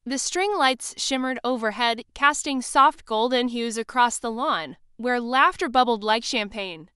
The string lights shimmered overhead, casting soft golden hues across the lawn, where laughter bubbled like champagne.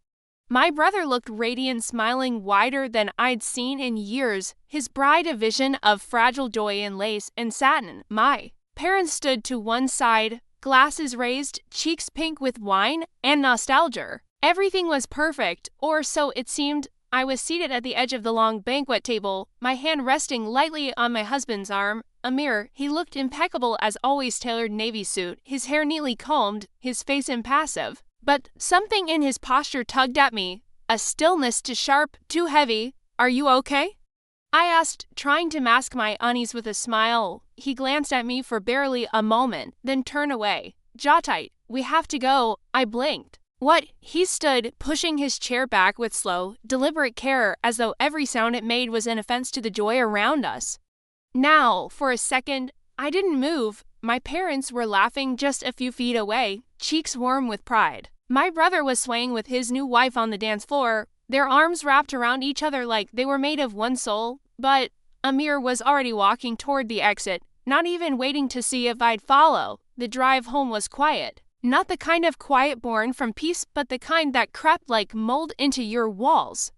My brother looked radiant, smiling wider than I'd seen in years, his bride a vision of fragile joy in lace and satin. My parents stood to one side, glasses raised, cheeks pink with wine and nostalgia. Everything was perfect, or so it seemed. I was seated at the edge of the long banquet table, my hand resting lightly on my husband's arm. Amir, he looked impeccable as always, tailored navy suit, his hair neatly combed, his face impassive. But something in his posture tugged at me, a stillness too sharp, too heavy. "Are you okay?" I asked, trying to mask my unease with a smile. He glanced at me for barely a moment, then turned away. "Jaw tight, we have to go." I blinked. "What?" He stood, pushing his chair back with slow, deliberate care, as though every sound it made was an offense to the joy around us. Now, for a second, I didn't move. My parents were laughing just a few feet away, cheeks warm with pride. My brother was swaying with his new wife on the dance floor, their arms wrapped around each other like they were made of one soul. But Amir was already walking toward the exit, not even waiting to see if I'd follow. The drive home was quiet. Not the kind of quiet born from peace, but the kind that crept like mold into your walls.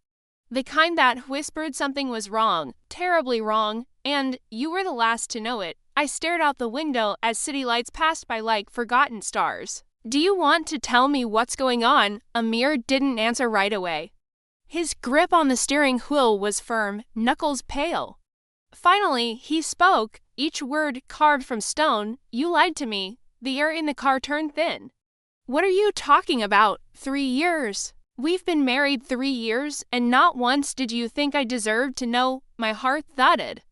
The kind that whispered something was wrong, terribly wrong, and you were the last to know it. I stared out the window as city lights passed by like forgotten stars. "Do you want to tell me what's going on?" Amir didn't answer right away. His grip on the steering wheel was firm, knuckles pale. Finally, he spoke, each word carved from stone. "You lied to me." The air in the car turned thin. "What are you talking about? 3 years. We've been married 3 years, and not once did you think I deserved to know." My heart thudded.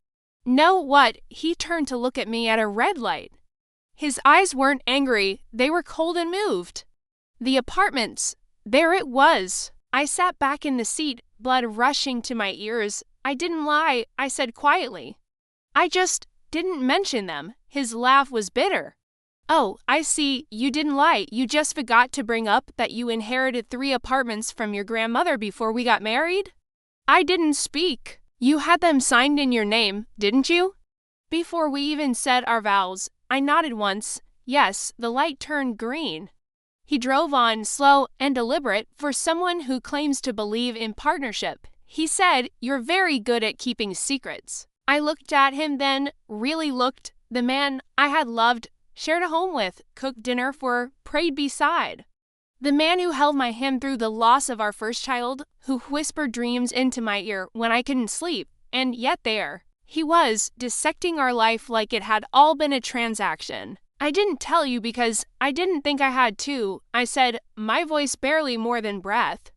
"Know what?" He turned to look at me at a red light. His eyes weren't angry, they were cold and moved. "The apartments. There it was." I sat back in the seat, blood rushing to my ears. "I didn't lie," I said quietly. "I just didn't mention them." His laugh was bitter. "Oh, I see, you didn't lie. You just forgot to bring up that you inherited 3 apartments from your grandmother before we got married?" I didn't speak. "You had them signed in your name, didn't you?" Before we even said our vows, I nodded once. Yes. The light turned green. He drove on, slow and deliberate for someone who claims to believe in partnership. He said, "You're very good at keeping secrets." I looked at him then, really looked. The man I had loved, shared a home with, cooked dinner for, prayed beside. The man who held my hand through the loss of our first child, who whispered dreams into my ear when I couldn't sleep, and yet there he was, dissecting our life like it had all been a transaction. "I didn't tell you because I didn't think I had to," I said, my voice barely more than breath.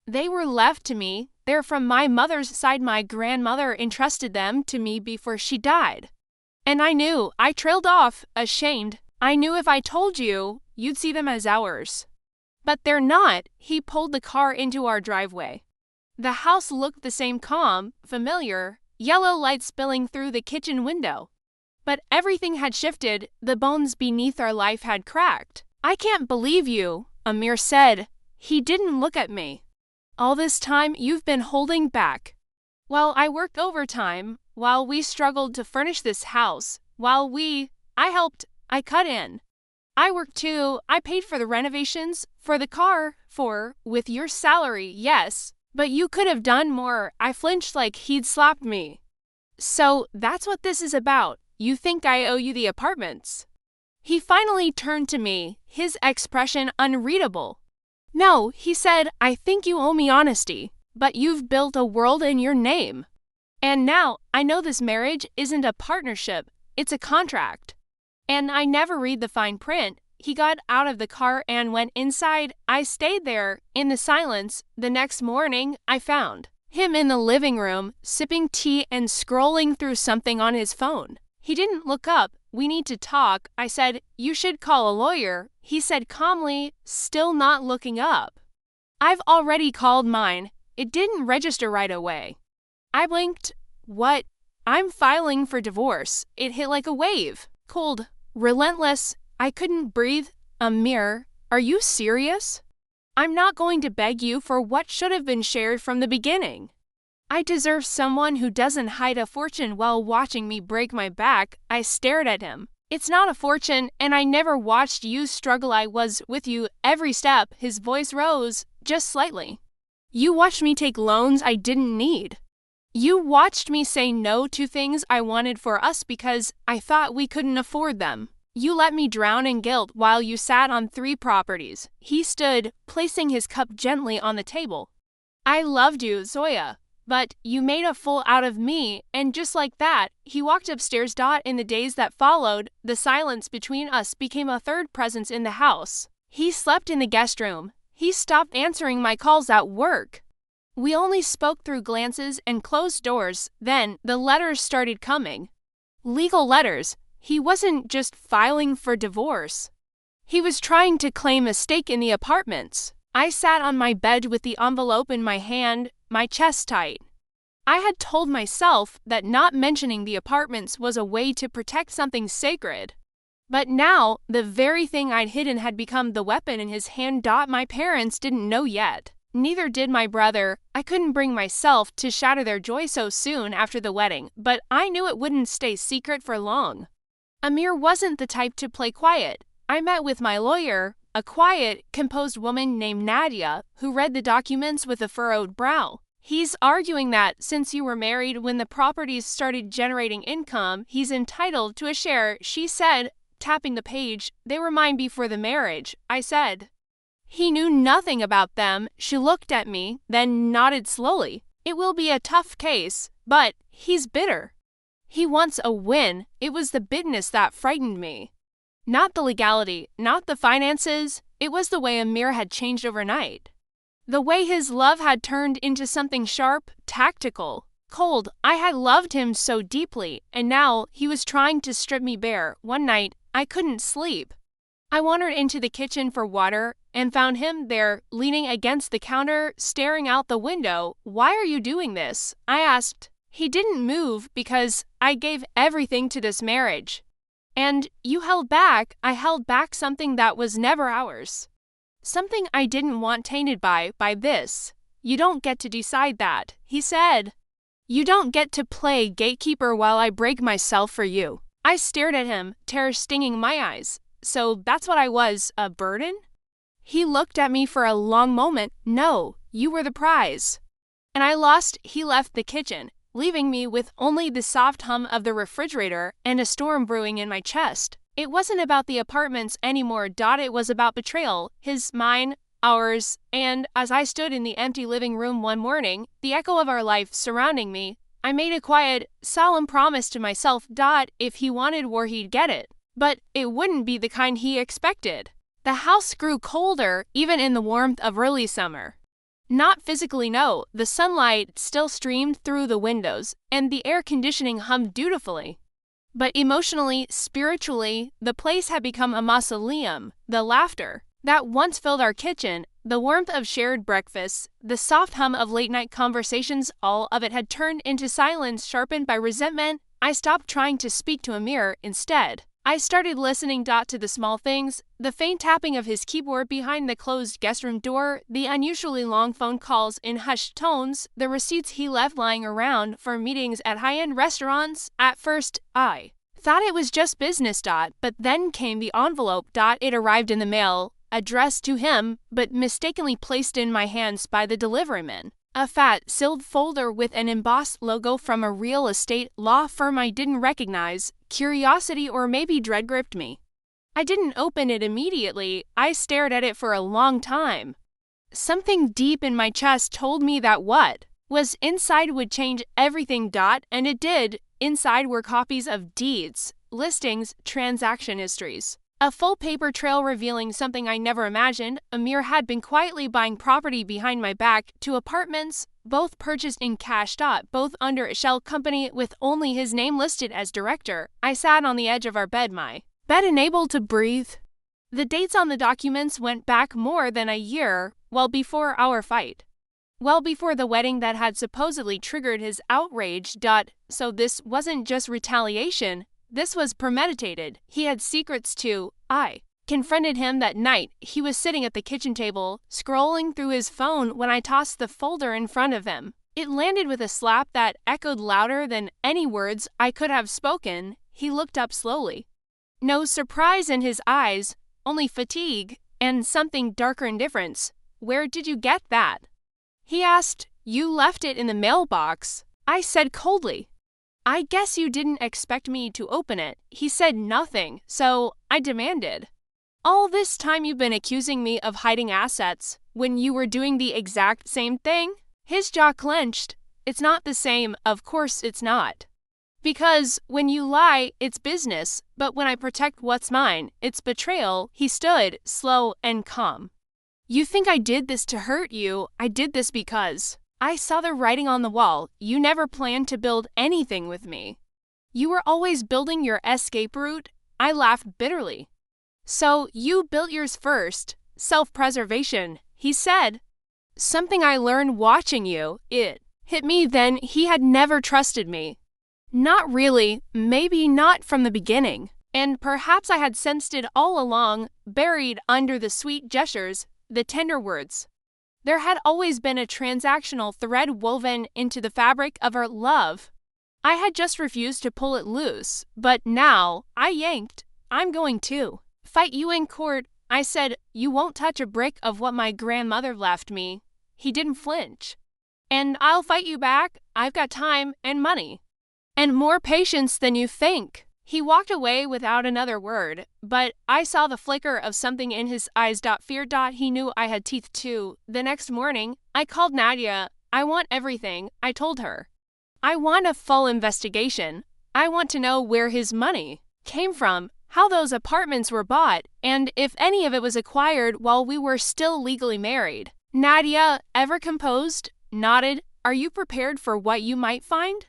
"They were left to me. They're from my mother's side. My grandmother entrusted them to me before she died. And I knew." I trailed off, ashamed. "I knew if I told you, you'd see them as ours." "But they're not." He pulled the car into our driveway. The house looked the same, calm, familiar, yellow light spilling through the kitchen window. But everything had shifted, the bones beneath our life had cracked. "I can't believe you," Amir said. He didn't look at me. "All this time you've been holding back." "While I worked overtime, while we struggled to furnish this house, I helped, I cut in. I worked too, I paid for the renovations, for the car, with your salary, yes. But you could have done more." I flinched like he'd slapped me. "So that's what this is about. You think I owe you the apartments?" He finally turned to me, his expression unreadable. "No," he said, "I think you owe me honesty. But you've built a world in your name. And now I know this marriage isn't a partnership, it's a contract. And I never read the fine print." He got out of the car and went inside. I stayed there, in the silence. The next morning, I found him in the living room, sipping tea and scrolling through something on his phone. He didn't look up. "We need to talk," I said. "You should call a lawyer," he said calmly, still not looking up. "I've already called mine. It didn't register right away." I blinked. "What?" "I'm filing for divorce." It hit like a wave. Cold, relentless. I couldn't breathe. "Amir, are you serious?" "I'm not going to beg you for what should have been shared from the beginning." I deserve someone who doesn't hide a fortune while watching me break my back. I stared at him. It's not a fortune, and I never watched you struggle. I was with you every step. His voice rose, just slightly. You watched me take loans I didn't need. You watched me say no to things I wanted for us because I thought we couldn't afford them. You let me drown in guilt while you sat on 3 properties. He stood, placing his cup gently on the table. I loved you, Zoya, but you made a fool out of me, and just like that, he walked upstairs. In the days that followed, the silence between us became a third presence in the house. He slept in the guest room. He stopped answering my calls at work. We only spoke through glances and closed doors. Then the letters started coming. Legal letters. He wasn't just filing for divorce. He was trying to claim a stake in the apartments. I sat on my bed with the envelope in my hand, my chest tight. I had told myself that not mentioning the apartments was a way to protect something sacred. But now, the very thing I'd hidden had become the weapon in his hand. My parents didn't know yet. Neither did my brother. I couldn't bring myself to shatter their joy so soon after the wedding, but I knew it wouldn't stay secret for long. Amir wasn't the type to play quiet. I met with my lawyer, a quiet, composed woman named Nadia, who read the documents with a furrowed brow. He's arguing that since you were married when the properties started generating income, he's entitled to a share, she said, tapping the page. They were mine before the marriage, I said. He knew nothing about them. She looked at me, then nodded slowly. It will be a tough case, but he's bitter. He wants a win. It was the bitterness that frightened me. Not the legality, not the finances. It was the way Amir had changed overnight. The way his love had turned into something sharp, tactical, cold. I had loved him so deeply, and now he was trying to strip me bare. One night, I couldn't sleep. I wandered into the kitchen for water and found him there, leaning against the counter, staring out the window. Why are you doing this? I asked. He didn't move because I gave everything to this marriage. And you held back. I held back something that was never ours. Something I didn't want tainted by this. You don't get to decide that, he said. You don't get to play gatekeeper while I break myself for you. I stared at him, terror stinging my eyes. So that's what I was, a burden? He looked at me for a long moment. No, you were the prize. And I lost. He left the kitchen, leaving me with only the soft hum of the refrigerator and a storm brewing in my chest. It wasn't about the apartments anymore. It was about betrayal, his, mine, ours, and as I stood in the empty living room one morning, the echo of our life surrounding me, I made a quiet, solemn promise to myself. If he wanted war, he'd get it. But it wouldn't be the kind he expected. The house grew colder, even in the warmth of early summer. Not physically, no. The sunlight still streamed through the windows, and the air conditioning hummed dutifully. But emotionally, spiritually, the place had become a mausoleum. The laughter that once filled our kitchen, the warmth of shared breakfasts, the soft hum of late-night conversations, all of it had turned into silence sharpened by resentment. I stopped trying to speak to Amir. Instead, I started listening to the small things, the faint tapping of his keyboard behind the closed guest room door, the unusually long phone calls in hushed tones, the receipts he left lying around for meetings at high-end restaurants. At first, I thought it was just business. But then came the envelope. It arrived in the mail, addressed to him, but mistakenly placed in my hands by the deliveryman. A fat, sealed folder with an embossed logo from a real estate law firm I didn't recognize. Curiosity or maybe dread gripped me. I didn't open it immediately. I stared at it for a long time. Something deep in my chest told me that what was inside would change everything. And it did. Inside were copies of deeds, listings, transaction histories. A full paper trail revealing something I never imagined. Amir had been quietly buying property behind my back, 2 apartments, both purchased in cash. Both under a shell company with only his name listed as director. I sat on the edge of our bed, my bed unable to breathe. The dates on the documents went back more than a year, well before our fight. Well before the wedding that had supposedly triggered his outrage. So this wasn't just retaliation. This was premeditated. He had secrets too. I confronted him that night. He was sitting at the kitchen table, scrolling through his phone when I tossed the folder in front of him. It landed with a slap that echoed louder than any words I could have spoken. He looked up slowly. No surprise in his eyes, only fatigue and something darker indifference. "Where did you get that?" He asked. "You left it in the mailbox," I said coldly. "I guess you didn't expect me to open it." He said nothing, so I demanded. "All this time you've been accusing me of hiding assets when you were doing the exact same thing?" His jaw clenched. "It's not the same, of course it's not. Because when you lie, it's business, but when I protect what's mine, it's betrayal." He stood, slow and calm. "You think I did this to hurt you? I did this because I saw the writing on the wall. You never planned to build anything with me. You were always building your escape route." I laughed bitterly. "So you built yours first. Self-preservation," he said. "Something I learned watching you." It hit me then he had never trusted me. Not really, maybe not from the beginning. And perhaps I had sensed it all along, buried under the sweet gestures, the tender words. There had always been a transactional thread woven into the fabric of our love. I had just refused to pull it loose, but now I yanked. "I'm going to fight you in court," I said. "You won't touch a brick of what my grandmother left me." He didn't flinch. "And I'll fight you back. I've got time and money. And more patience than you think." He walked away without another word, but I saw the flicker of something in his eyes. Fear. He knew I had teeth too. The next morning, I called Nadia. "I want everything," I told her. "I want a full investigation. I want to know where his money came from, how those apartments were bought, and if any of it was acquired while we were still legally married." Nadia, ever composed, nodded. "Are you prepared for what you might find?"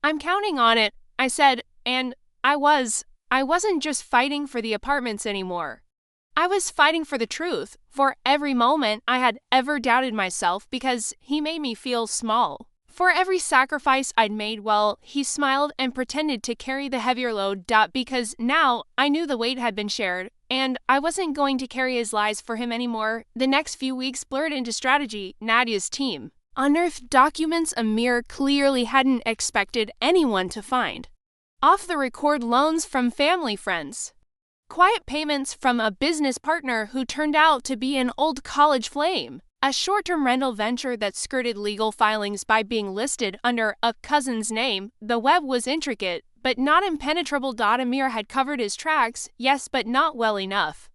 "I'm counting on it," I said, and I wasn't just fighting for the apartments anymore. I was fighting for the truth, for every moment I had ever doubted myself because he made me feel small. For every sacrifice I'd made, well, he smiled and pretended to carry the heavier load. Because now I knew the weight had been shared, and I wasn't going to carry his lies for him anymore. The next few weeks blurred into strategy. Nadia's team unearthed documents Amir clearly hadn't expected anyone to find. Off-the-record loans from family friends. Quiet payments from a business partner who turned out to be an old college flame. A short-term rental venture that skirted legal filings by being listed under a cousin's name. The web was intricate, but not impenetrable. Amir had covered his tracks, yes, but not well enough.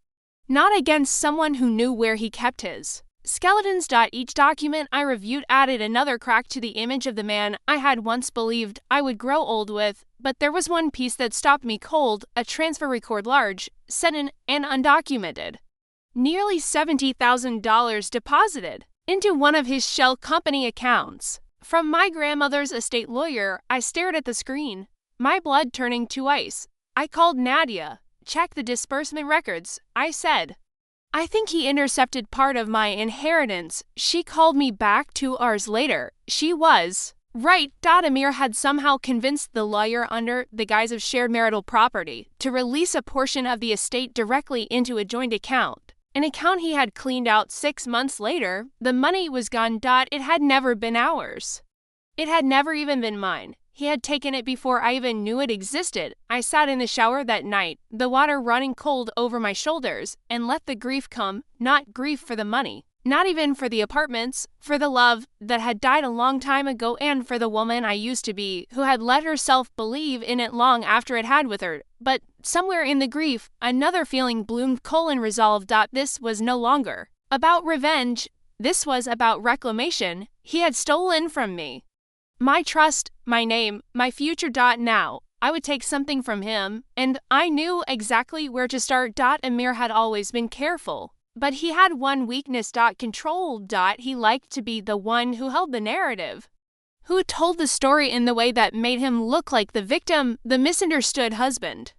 Not against someone who knew where he kept his skeletons. Each document I reviewed added another crack to the image of the man I had once believed I would grow old with, but there was one piece that stopped me cold, a transfer record large, sudden, and undocumented. Nearly $70,000 deposited into one of his shell company accounts. From my grandmother's estate lawyer, I stared at the screen, my blood turning to ice. I called Nadia. "Check the disbursement records," I said. "I think he intercepted part of my inheritance." She called me back 2 hours later. She was right. Amir had somehow convinced the lawyer, under the guise of shared marital property, to release a portion of the estate directly into a joint account. An account he had cleaned out 6 months later. The money was gone. It had never been ours. It had never even been mine. He had taken it before I even knew it existed. I sat in the shower that night, the water running cold over my shoulders, and let the grief come. Not grief for the money, not even for the apartments, for the love that had died a long time ago, and for the woman I used to be, who had let herself believe in it long after it had with her. But somewhere in the grief, another feeling bloomed. Resolve. This was no longer about revenge. This was about reclamation. He had stolen from me my trust, my name, my future. Now I would take something from him, and I knew exactly where to start. Amir had always been careful, but he had one weakness. Control. He liked to be the one who held the narrative, who told the story in the way that made him look like the victim, the misunderstood husband,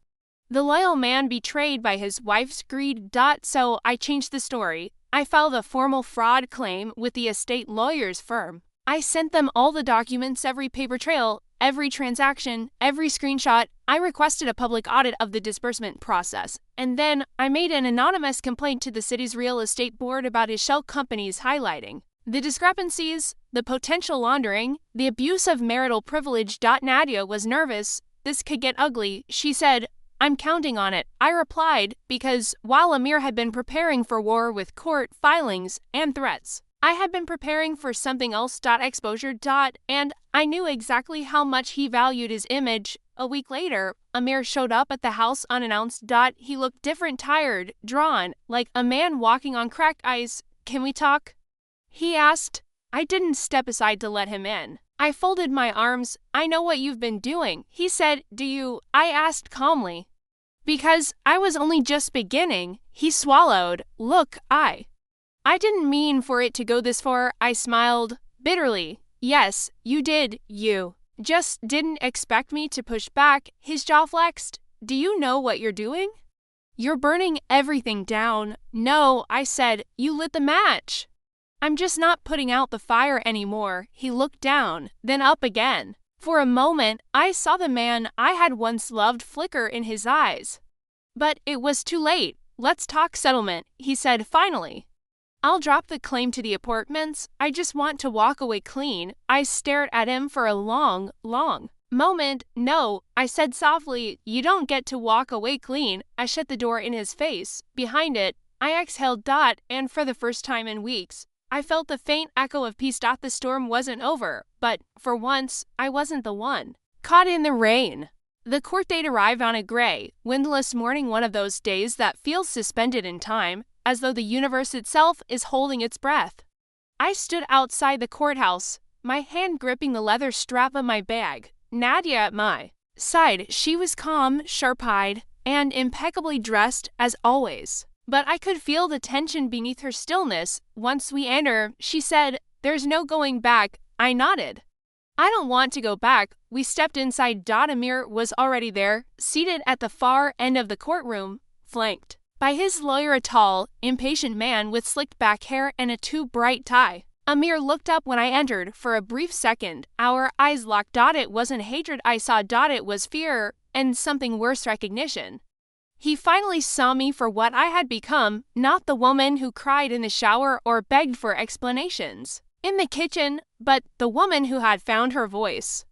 the loyal man betrayed by his wife's greed. So I changed the story. I filed a formal fraud claim with the estate lawyer's firm. I sent them all the documents, every paper trail, every transaction, every screenshot. I requested a public audit of the disbursement process, and then I made an anonymous complaint to the city's real estate board about his shell companies, highlighting The discrepancies, the potential laundering, the abuse of marital privilege. Nadia was nervous. This could get ugly. She said, "I'm counting on it," I replied, because while Amir had been preparing for war with court filings and threats, I had been preparing for something else. Exposure. And I knew exactly how much he valued his image. A week later, Amir showed up at the house unannounced. He looked different, tired, drawn, like a man walking on cracked ice. "Can we talk?" he asked. I didn't step aside to let him in. I folded my arms. "I know what you've been doing," he said. "Do you?" I asked calmly. Because I was only just beginning. He swallowed. "Look, I didn't mean for it to go this far," I smiled bitterly. "Yes, you did. You just didn't expect me to push back." His jaw flexed. "Do you know what you're doing? You're burning everything down." "No," I said. "You lit the match." "I'm just not putting out the fire anymore." He looked down, then up again. For a moment, I saw the man I had once loved flicker in his eyes. But it was too late. "Let's talk settlement," he said finally. "I'll drop the claim to the apartments. I just want to walk away clean." I stared at him for a long moment. "No," I said softly, "you don't get to walk away clean." I shut the door in his face. Behind it, I exhaled. And for the first time in weeks, I felt the faint echo of peace. The storm wasn't over, but for once, I wasn't the one caught in the rain. The court date arrived on a gray, windless morning, one of those days that feels suspended in time, as though the universe itself is holding its breath. I stood outside the courthouse, my hand gripping the leather strap of my bag. Nadia at my side. She was calm, sharp-eyed, and impeccably dressed as always. But I could feel the tension beneath her stillness. "Once we enter," she said, "there's no going back." I nodded. "I don't want to go back." We stepped inside. Amir was already there, seated at the far end of the courtroom, flanked by his lawyer, a tall, impatient man with slicked back hair and a too bright tie. Amir looked up when I entered. For a brief second, our eyes locked. It wasn't hatred I saw. It was fear, and something worse, recognition. He finally saw me for what I had become, not the woman who cried in the shower or begged for explanations in the kitchen, but the woman who had found her voice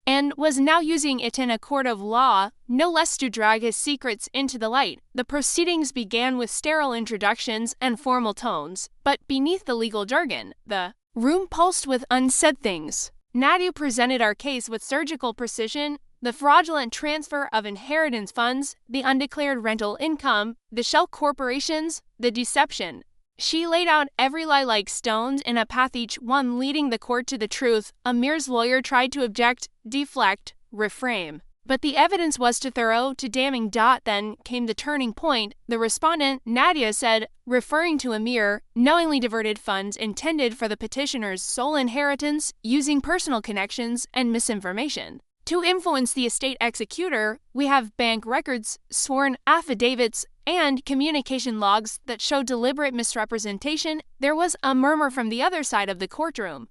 and was now using it in a court of law, no less, to drag his secrets into the light. The proceedings began with sterile introductions and formal tones, but beneath the legal jargon, the room pulsed with unsaid things. Nadia presented our case with surgical precision: the fraudulent transfer of inheritance funds, the undeclared rental income, the shell corporations, the deception. She laid out every lie like stones in a path, each one leading the court to the truth. Amir's lawyer tried to object, deflect, refrain. But the evidence was too thorough, too damning. Then came the turning point. The respondent, Nadia, said, referring to Amir, knowingly diverted funds intended for the petitioner's sole inheritance using personal connections and misinformation to influence the estate executor. We have bank records, sworn affidavits, and communication logs that show deliberate misrepresentation. There was a murmur from the other side of the courtroom.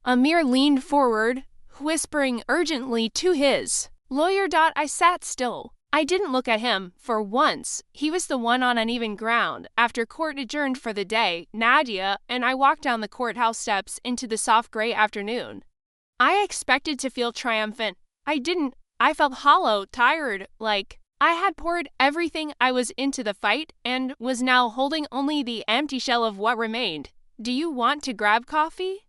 Amir leaned forward, whispering urgently to his lawyer. I sat still. I didn't look at him. For once, he was the one on uneven ground. After court adjourned for the day, Nadia and I walked down the courthouse steps into the soft gray afternoon. I expected to feel triumphant. I didn't. I felt hollow, tired, like I had poured everything I was into the fight and was now holding only the empty shell of what remained. "Do you want to grab coffee?"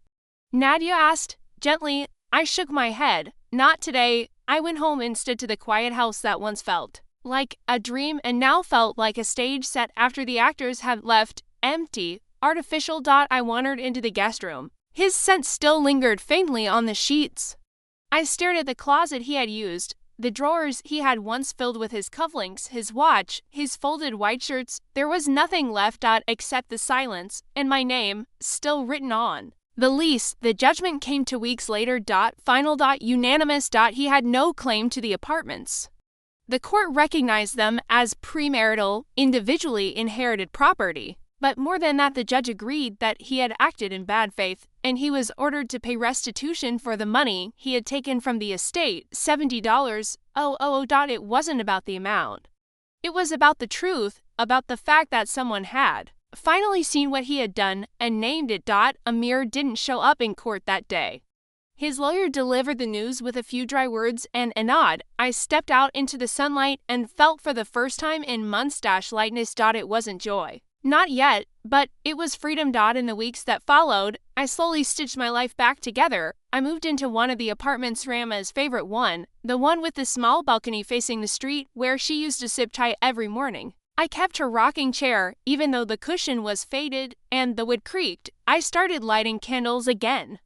Nadia asked, gently. I shook my head. "Not today." I went home instead, to the quiet house that once felt like a dream and now felt like a stage set after the actors had left, empty, artificial. I wandered into the guest room. His scent still lingered faintly on the sheets. I stared at the closet he had used, the drawers he had once filled with his cufflinks, his watch, his folded white shirts. There was nothing left except the silence and my name still written on the lease. The judgment came 2 weeks later. Final. Unanimous. He had no claim to the apartments. The court recognized them as premarital, individually inherited property. But more than that, the judge agreed that he had acted in bad faith, and he was ordered to pay restitution for the money he had taken from the estate, $70. It wasn't about the amount. It was about the truth, about the fact that someone had finally seen what he had done and named it. Amir didn't show up in court that day. His lawyer delivered the news with a few dry words and a nod. I stepped out into the sunlight and felt for the first time in months lightness. It wasn't joy. Not yet, but it was freedom. In the weeks that followed, I slowly stitched my life back together. I moved into one of the apartments, Rama's favorite one, the one with the small balcony facing the street where she used to sip chai every morning. I kept her rocking chair, even though the cushion was faded and the wood creaked. I started lighting candles again,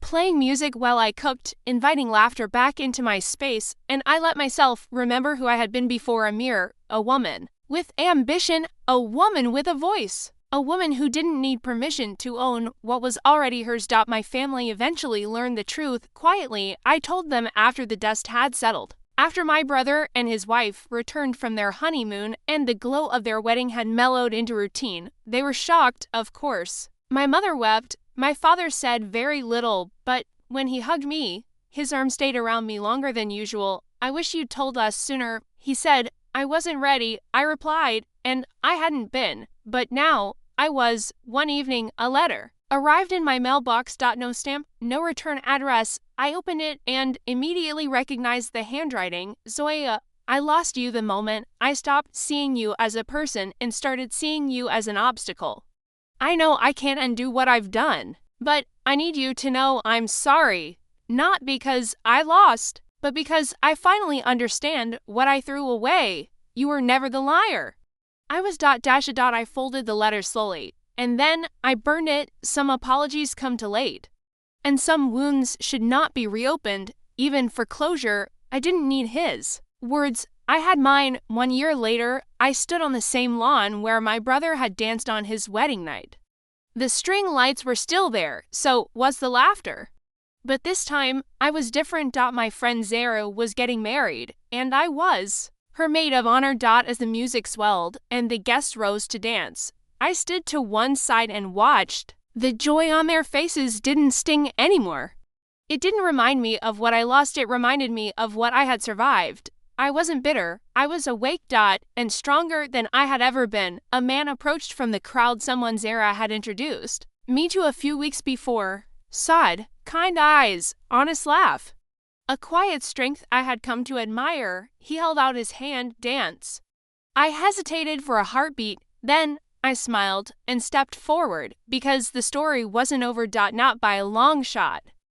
playing music while I cooked, inviting laughter back into my space, and I let myself remember who I had been before Amir, a woman with ambition, a woman with a voice, a woman who didn't need permission to own what was already hers. My family eventually learned the truth. Quietly, I told them after the dust had settled. After my brother and his wife returned from their honeymoon and the glow of their wedding had mellowed into routine, they were shocked, of course. My mother wept. My father said very little, but when he hugged me, his arm stayed around me longer than usual. I wish you'd told us sooner, he said. I wasn't ready, I replied, and I hadn't been, but now I was. One evening, a letter arrived in my mailbox. No stamp, no return address. I opened it and immediately recognized the handwriting. Zoya, I lost you the moment I stopped seeing you as a person and started seeing you as an obstacle. I know I can't undo what I've done, but I need you to know I'm sorry. Not because I lost, but because I finally understand what I threw away. You were never the liar. I was ... I folded the letter slowly, and then I burned it. Some apologies come too late, and some wounds should not be reopened, even for closure. I didn't need his words. I had mine. 1 year later, I stood on the same lawn where my brother had danced on his wedding night. The string lights were still there, so was the laughter. But this time, I was different. My friend Zara was getting married, and I was her maid of honor. As the music swelled and the guests rose to dance, I stood to one side and watched. The joy on their faces didn't sting anymore. It didn't remind me of what I lost, it reminded me of what I had survived. I wasn't bitter, I was awake. And stronger than I had ever been. A man approached from the crowd. Someone Zara had introduced me to a few weeks before. Sad, kind eyes, honest laugh. A quiet strength I had come to admire. He held out his hand. Dance. I hesitated for a heartbeat, then I smiled and stepped forward because the story wasn't over. Not by a long shot.